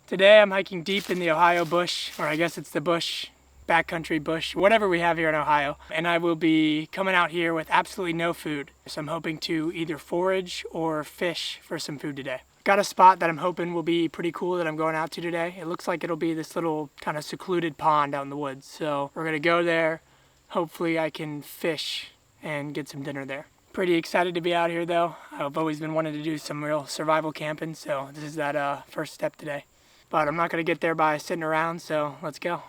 Today I'm hiking deep in the Ohio bush, or I guess it's the bush, backcountry bush, whatever we have here in Ohio. And I will be coming out here with absolutely no food. So I'm hoping to either forage or fish for some food today. Got a spot that I'm hoping will be pretty cool that I'm going out to today. It looks like it'll be this little kind of secluded pond out in the woods. So we're gonna go there. Hopefully I can fish and get some dinner there. Pretty excited to be out here though. I've always been wanting to do some real survival camping, so this is that first step today. But I'm not gonna get there by sitting around, so let's go.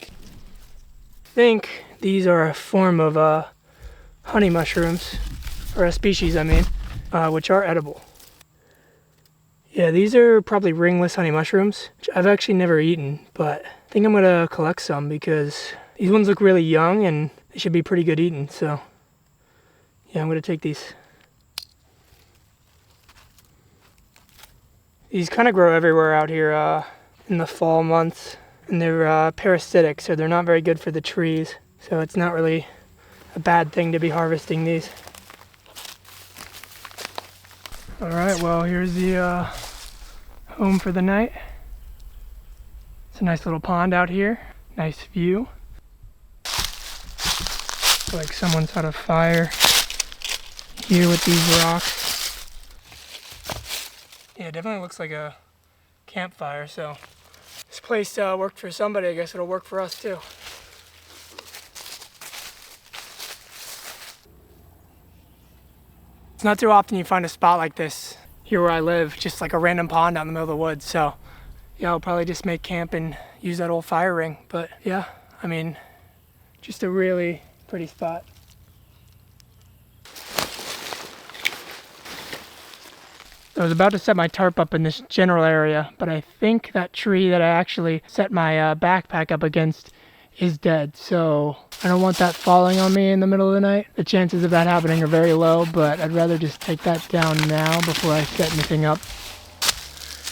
I think these are a form of honey mushrooms, or a species I mean, which are edible. Yeah, these are probably ringless honey mushrooms, which I've actually never eaten, but I think I'm gonna collect some because these ones look really young and they should be pretty good eating, so yeah, I'm gonna take these. These kind of grow everywhere out here in the fall months, and they're parasitic, so they're not very good for the trees, so it's not really a bad thing to be harvesting these. Alright, well here's the home for the night. It's a nice little pond out here, nice view. Like someone's had a fire here with these rocks. Yeah, it definitely looks like a campfire, so this place worked for somebody. I guess it'll work for us too. It's not too often you find a spot like this here where I live, just like a random pond out in the middle of the woods, so yeah, I'll probably just make camp and use that old fire ring. But yeah, I mean, just a really pretty spot. I was about to set my tarp up in this general area, but I think that tree that I actually set my backpack up against is dead, so I don't want that falling on me in the middle of the night. The chances of that happening are very low, but I'd rather just take that down now before I set anything up.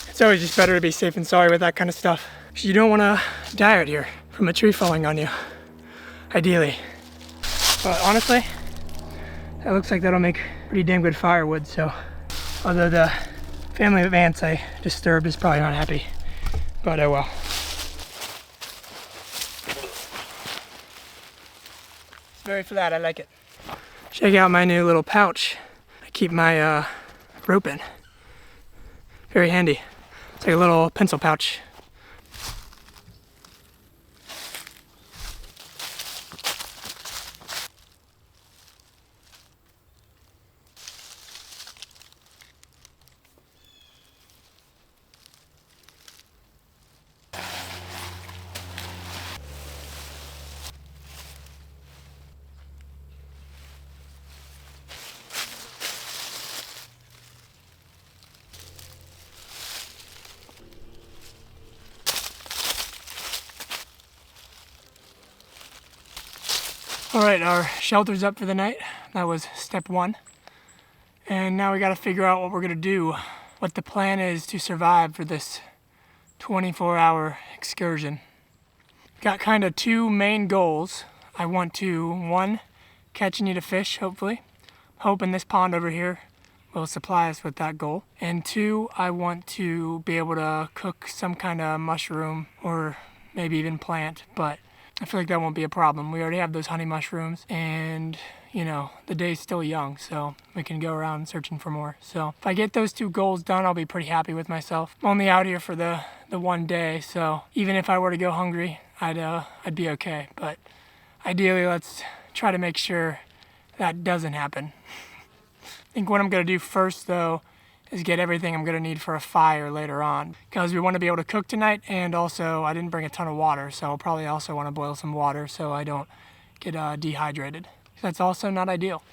It's always just better to be safe and sorry with that kind of stuff. You don't want to die out here from a tree falling on you, ideally. But honestly, that looks like that'll make pretty damn good firewood, so although the family of ants I disturbed is probably not happy, but oh well. It's very flat, I like it. Check out my new little pouch. I keep my rope in. Very handy. It's like a little pencil pouch. Alright, our shelter's up for the night. That was step one. And now we gotta figure out what we're gonna do, what the plan is to survive for this 24-hour excursion. Got kind of two main goals. I want to, one, catch and eat a fish, hopefully. Hoping this pond over here will supply us with that goal. And two, I want to be able to cook some kind of mushroom or maybe even plant, but I feel like that won't be a problem. We already have those honey mushrooms and, you know, the day's still young, so we can go around searching for more. So if I get those two goals done, I'll be pretty happy with myself. I'm only out here for the one day, so even if I were to go hungry, I'd be okay. But ideally, let's try to make sure that doesn't happen. I think what I'm gonna do first though is get everything I'm gonna need for a fire later on, because we want to be able to cook tonight, and also I didn't bring a ton of water, so I'll probably also want to boil some water so I don't get dehydrated. That's also not ideal.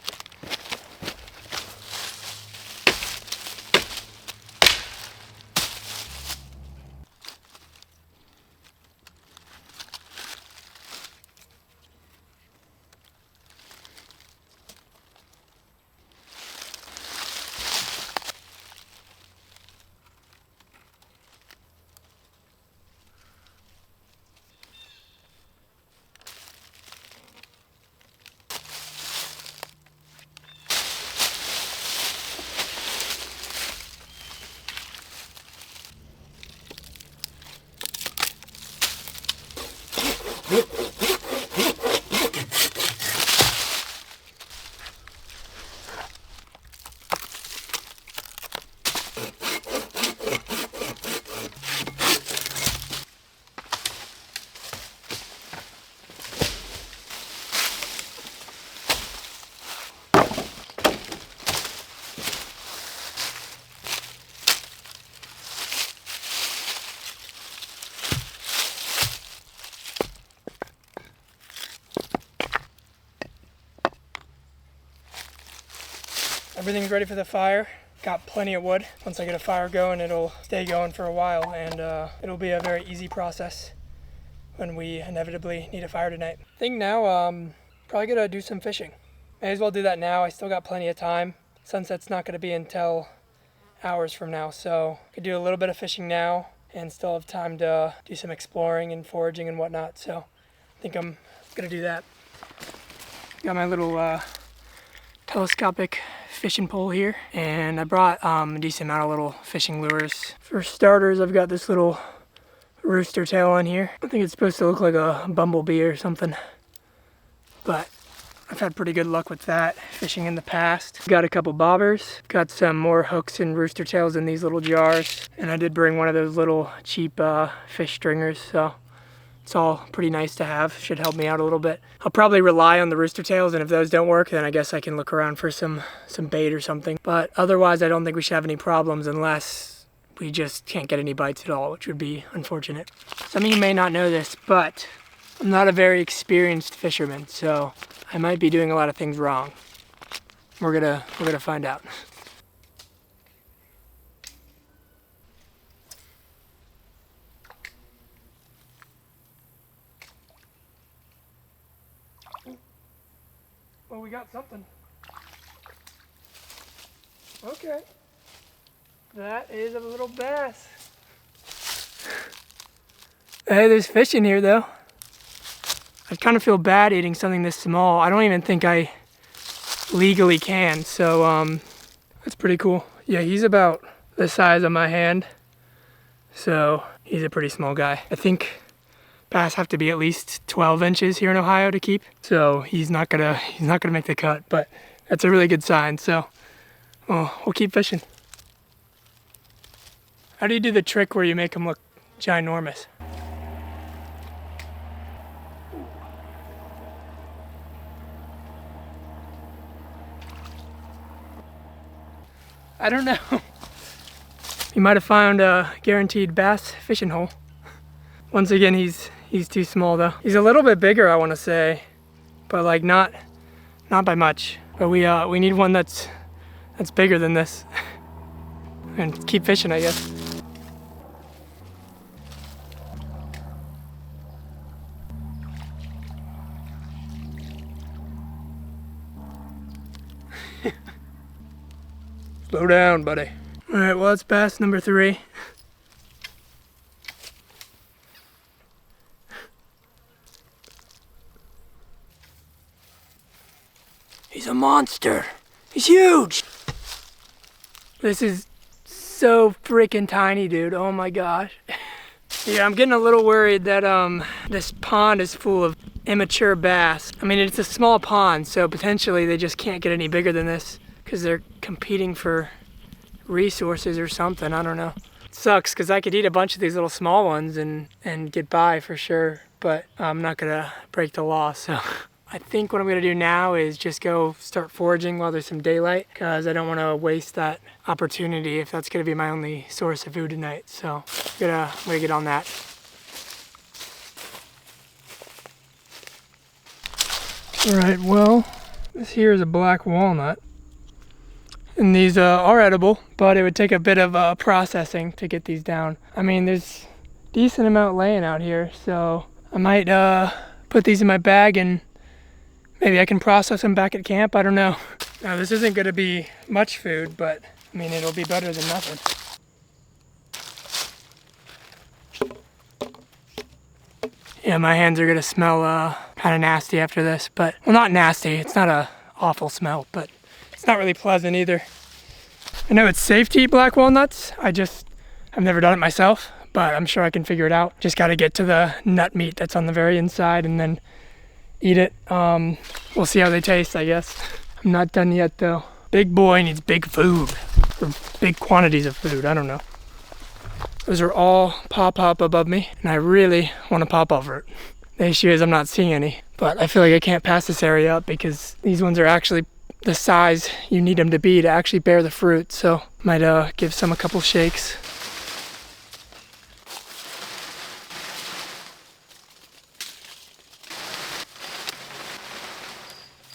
Everything's ready for the fire. Got plenty of wood. Once I get a fire going, it'll stay going for a while, and it'll be a very easy process when we inevitably need a fire tonight. I think now, probably gonna do some fishing. May as well do that now. I still got plenty of time. Sunset's not gonna be until hours from now, so I could do a little bit of fishing now and still have time to do some exploring and foraging and whatnot. So I think I'm gonna do that. Got my little telescopic fishing pole here, and I brought a decent amount of little fishing lures. For starters, I've got this little rooster tail on here. I think it's supposed to look like a bumblebee or something, but I've had pretty good luck with that fishing in the past. Got a couple bobbers, got some more hooks and rooster tails in these little jars, and I did bring one of those little cheap fish stringers, so it's all pretty nice to have. Should help me out a little bit. I'll probably rely on the rooster tails, and if those don't work, then I guess I can look around for some bait or something. But otherwise, I don't think we should have any problems unless we just can't get any bites at all, which would be unfortunate. Some of you may not know this, but I'm not a very experienced fisherman, so I might be doing a lot of things wrong. We're gonna find out. Well, we got something. Okay. That is a little bass. Hey, there's fish in here though. I kind of feel bad eating something this small. I don't even think I legally can, so that's pretty cool. Yeah, he's about the size of my hand, so he's a pretty small guy. I think bass have to be at least 12 inches here in Ohio to keep, so he's not gonna make the cut, but that's a really good sign, so we'll keep fishing. How do you do the trick where you make them look ginormous? I don't know. You might have found a guaranteed bass fishing hole. Once again, he's too small though. He's a little bit bigger, I want to say, but like not by much. But we need one that's bigger than this, and keep fishing, I guess. Slow down, buddy. All right, well, it's bass number 3. He's a monster. He's huge. This is so freaking tiny, dude. Oh my gosh. Yeah, I'm getting a little worried that this pond is full of immature bass. I mean, it's a small pond, so potentially they just can't get any bigger than this because they're competing for resources or something. I don't know. It sucks because I could eat a bunch of these little small ones and get by for sure, but I'm not gonna break the law, so I think what I'm gonna do now is just go start foraging while there's some daylight, because I don't want to waste that opportunity if that's gonna be my only source of food tonight. So I'm gonna get on that. All right, well, this here is a black walnut, and these are edible, but it would take a bit of processing to get these down. I mean, there's a decent amount laying out here, so I might put these in my bag and maybe I can process them back at camp. I don't know. Now, this isn't going to be much food, but I mean, it'll be better than nothing. Yeah, my hands are going to smell kind of nasty after this, but, well, not nasty. It's not a awful smell, but it's not really pleasant either. I know it's safe to eat black walnuts. I've never done it myself, but I'm sure I can figure it out. Just got to get to the nut meat that's on the very inside and then eat it. We'll see how they taste, I guess. I'm not done yet though. Big boy needs big food, or big quantities of food, I don't know. Those are all pop up above me, and I really want to pop over it. The issue is I'm not seeing any, but I feel like I can't pass this area up because these ones are actually the size you need them to be to actually bear the fruit, so might give some a couple shakes.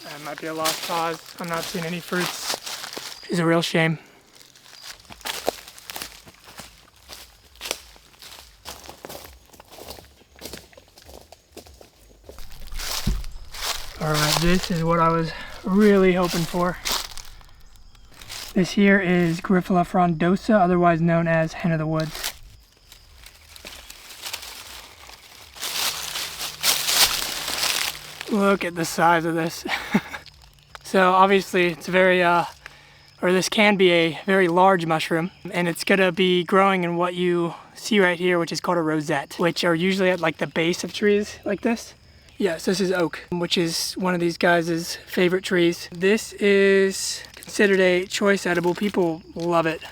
That might be a lost cause. I'm not seeing any fruits which is a real shame. Alright, this is what I was really hoping for. This here is Grifola frondosa, otherwise known as hen of the woods. Look at the size of this. So obviously it's this can be a very large mushroom, and it's gonna be growing in what you see right here, which is called a rosette, which are usually at like the base of trees like this. Yes, this is oak, which is one of these guys' favorite trees. This is considered a choice edible. People love it.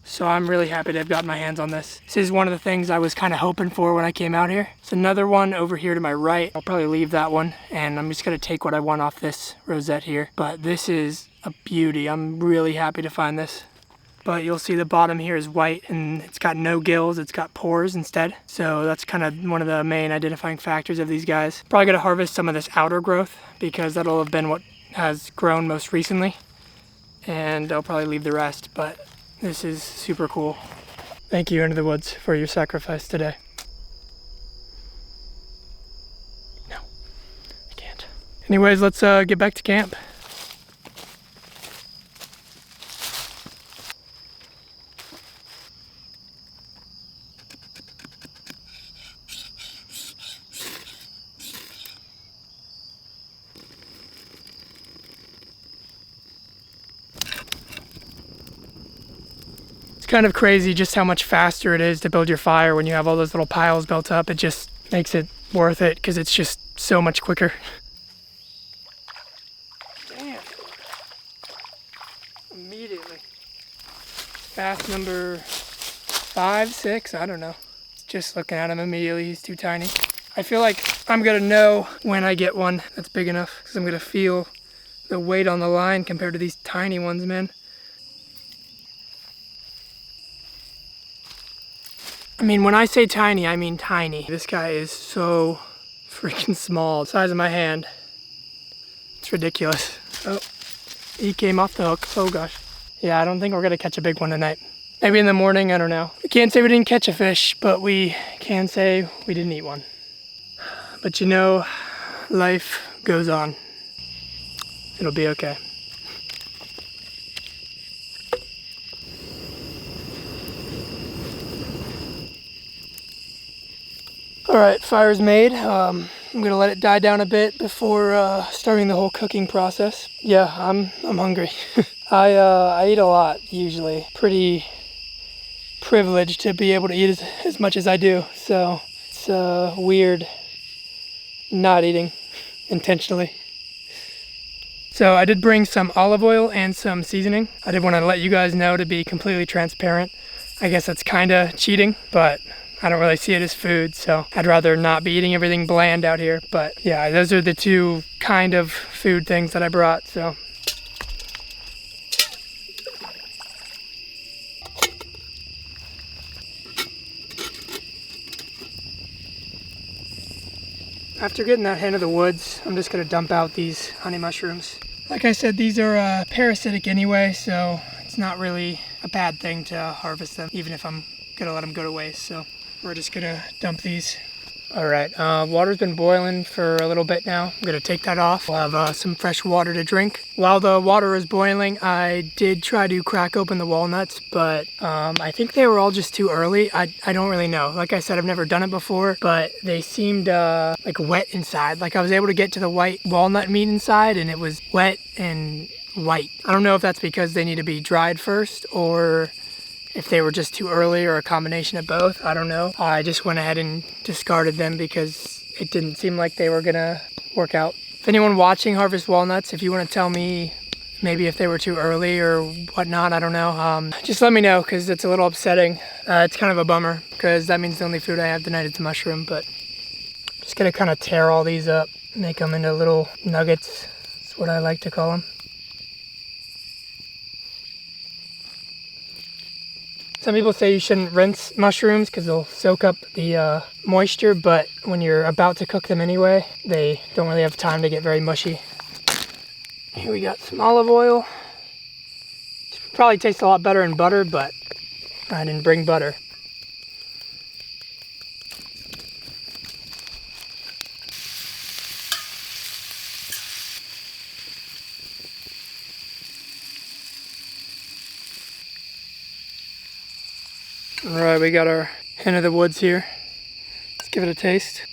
So I'm really happy to have gotten my hands on this. This is one of the things I was kind of hoping for when I came out here. It's another one over here to my right. I'll probably leave that one, and I'm just gonna take what I want off this rosette here. But this is a beauty. I'm really happy to find this. But you'll see the bottom here is white, and it's got no gills, it's got pores instead. So that's kind of one of the main identifying factors of these guys. Probably gonna harvest some of this outer growth because that'll have been what has grown most recently. And I'll probably leave the rest, but this is super cool. Thank you, Into the Woods, for your sacrifice today. No, I can't. Anyways, let's get back to camp. Kind of crazy just how much faster it is to build your fire when you have all those little piles built up. It just makes it worth it because it's just so much quicker. Damn. Immediately. Bass number 5, 6, I don't know. Just looking at him immediately, he's too tiny. I feel like I'm gonna know when I get one that's big enough because I'm gonna feel the weight on the line compared to these tiny ones, man. I mean, when I say tiny, I mean tiny. This guy is so freaking small, the size of my hand. It's ridiculous. Oh, he came off the hook. Oh gosh. Yeah, I don't think we're gonna catch a big one tonight. Maybe in the morning, I don't know. We can't say we didn't catch a fish, but we can say we didn't eat one. But you know, life goes on. It'll be okay. All right, fire's made. I'm gonna let it die down a bit before starting the whole cooking process. Yeah, I'm hungry. I eat a lot usually. Pretty privileged to be able to eat as much as I do. So it's weird not eating intentionally. So I did bring some olive oil and some seasoning. I did want to let you guys know, to be completely transparent. I guess that's kind of cheating, but I don't really see it as food, so I'd rather not be eating everything bland out here. But yeah, those are the two kind of food things that I brought, so. After getting that hen of the woods, I'm just gonna dump out these honey mushrooms. Like I said, these are parasitic anyway, so it's not really a bad thing to harvest them, even if I'm gonna let them go to waste, so. We're just gonna dump these. All right, water's been boiling for a little bit now. I'm gonna take that off. We'll have some fresh water to drink. While the water is boiling, I did try to crack open the walnuts, but I think they were all just too early. I don't really know. Like I said, I've never done it before, but they seemed like wet inside. Like I was able to get to the white walnut meat inside, and it was wet and white. I don't know if that's because they need to be dried first, or if they were just too early, or a combination of both. I don't know. I just went ahead and discarded them because it didn't seem like they were gonna work out. If anyone watching harvest walnuts, if you want to tell me maybe if they were too early or whatnot, I don't know, just let me know, because it's a little upsetting. It's kind of a bummer because that means the only food I have tonight is mushroom. But just gonna kind of tear all these up, make them into little nuggets. That's what I like to call them. Some people say you shouldn't rinse mushrooms because they'll soak up the moisture, but when you're about to cook them anyway, they don't really have time to get very mushy. Here we got some olive oil. Probably tastes a lot better in butter, but I didn't bring butter. All right, we got our hen of the woods here. Let's give it a taste.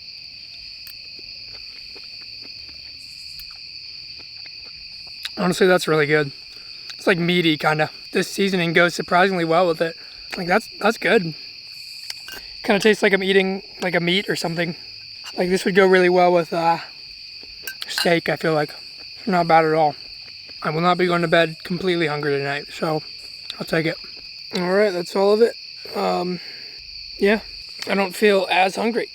Honestly, that's really good. It's like meaty, kind of. This seasoning goes surprisingly well with it. Like that's good. Kind of tastes like I'm eating like a meat or something. Like this would go really well with steak, I feel like. Not bad at all. I will not be going to bed completely hungry tonight, so I'll take it. All right, that's all of it. Yeah, I don't feel as hungry.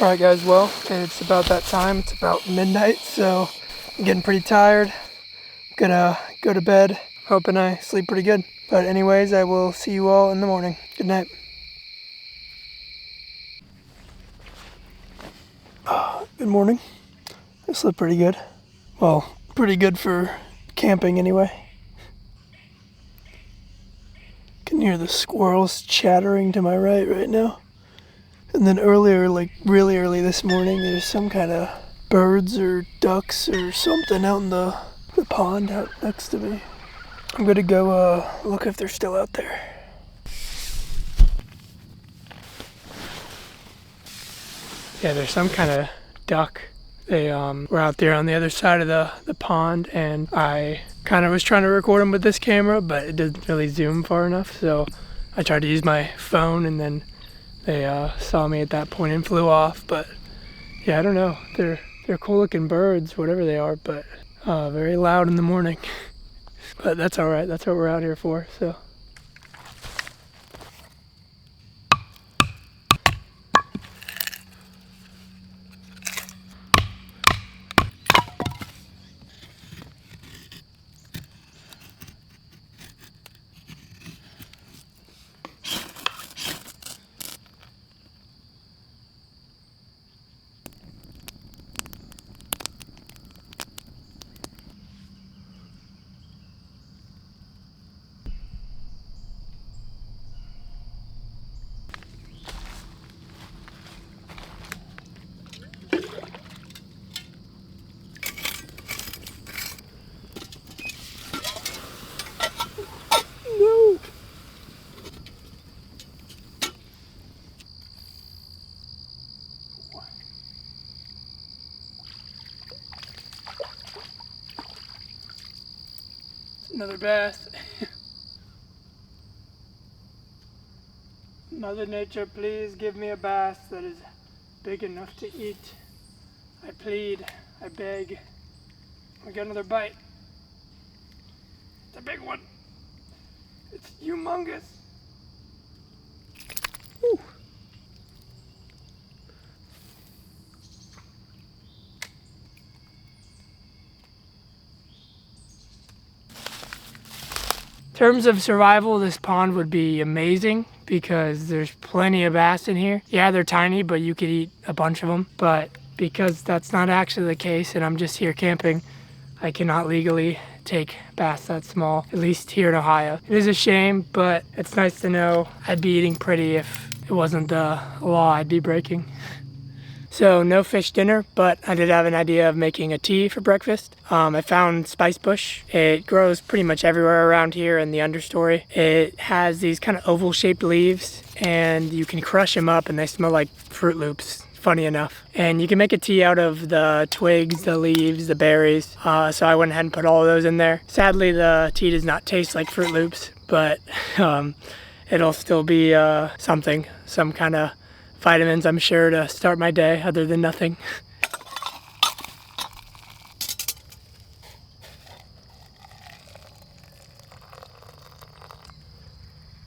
Alright guys, well, it's about that time. It's about midnight, so I'm getting pretty tired. I'm gonna go to bed, hoping I sleep pretty good. But anyways, I will see you all in the morning. Good night. Good morning. I slept pretty good. Well, pretty good for camping anyway. Can hear the squirrels chattering to my right now. And then earlier, like really early this morning, there's some kind of birds or ducks or something out in the pond out next to me. I'm gonna go look if they're still out there. Yeah, there's some kind of duck. They were out there on the other side of the pond, and I kind of was trying to record them with this camera, but it doesn't really zoom far enough, so I tried to use my phone, and then they saw me at that point and flew off. But yeah, I don't know. They're cool looking birds, whatever they are, but very loud in the morning. But that's all right. That's what we're out here for. So. Another bass. Mother Nature, please give me a bass that is big enough to eat. I plead, I beg. We got another bite. It's a big one. It's humongous. Whew. In terms of survival, this pond would be amazing because there's plenty of bass in here. Yeah, they're tiny, but you could eat a bunch of them. But because that's not actually the case and I'm just here camping, I cannot legally take bass that small, at least here in Ohio. It is a shame, but it's nice to know I'd be eating pretty if it wasn't the law I'd be breaking. So no fish dinner, but I did have an idea of making a tea for breakfast. I found spice bush. It grows pretty much everywhere around here in the understory. It has these kind of oval shaped leaves and you can crush them up and they smell like Fruit Loops, funny enough. And you can make a tea out of the twigs, the leaves, the berries. So I went ahead and put all of those in there. Sadly, the tea does not taste like Fruit Loops, but it'll still be something, some kind of vitamins, I'm sure, to start my day other than nothing.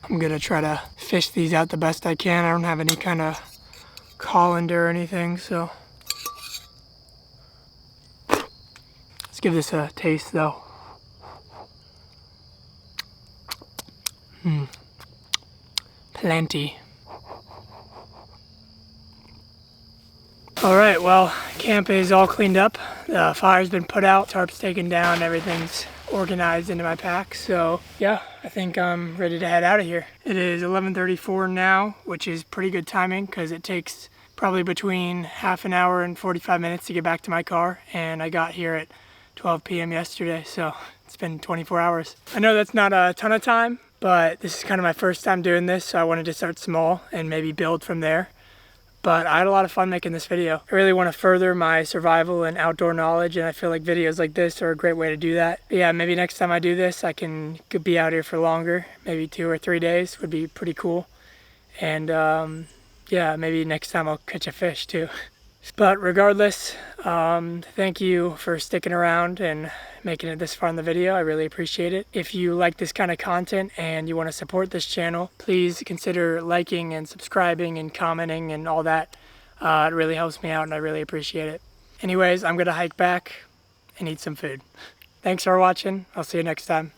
I'm gonna try to fish these out the best I can. I don't have any kind of colander or anything, so. Let's give this a taste though. Plenty. All right, well, camp is all cleaned up. The fire's been put out, tarp's taken down, everything's organized into my pack. So yeah, I think I'm ready to head out of here. It is 11:34 now, which is pretty good timing because it takes probably between half an hour and 45 minutes to get back to my car. And I got here at 12 p.m. yesterday, so it's been 24 hours. I know that's not a ton of time, but this is kind of my first time doing this, so I wanted to start small and maybe build from there. But I had a lot of fun making this video. I really want to further my survival and outdoor knowledge, and I feel like videos like this are a great way to do that. But yeah, maybe next time I do this, I could be out here for longer. Maybe 2 or 3 days would be pretty cool. And yeah, maybe next time I'll catch a fish too. But regardless, thank you for sticking around and making it this far in the video. I really appreciate it. If you like this kind of content and you want to support this channel, please consider liking and subscribing and commenting and all that. It really helps me out and I really appreciate it. Anyways, I'm going to hike back and eat some food. Thanks for watching. I'll see you next time.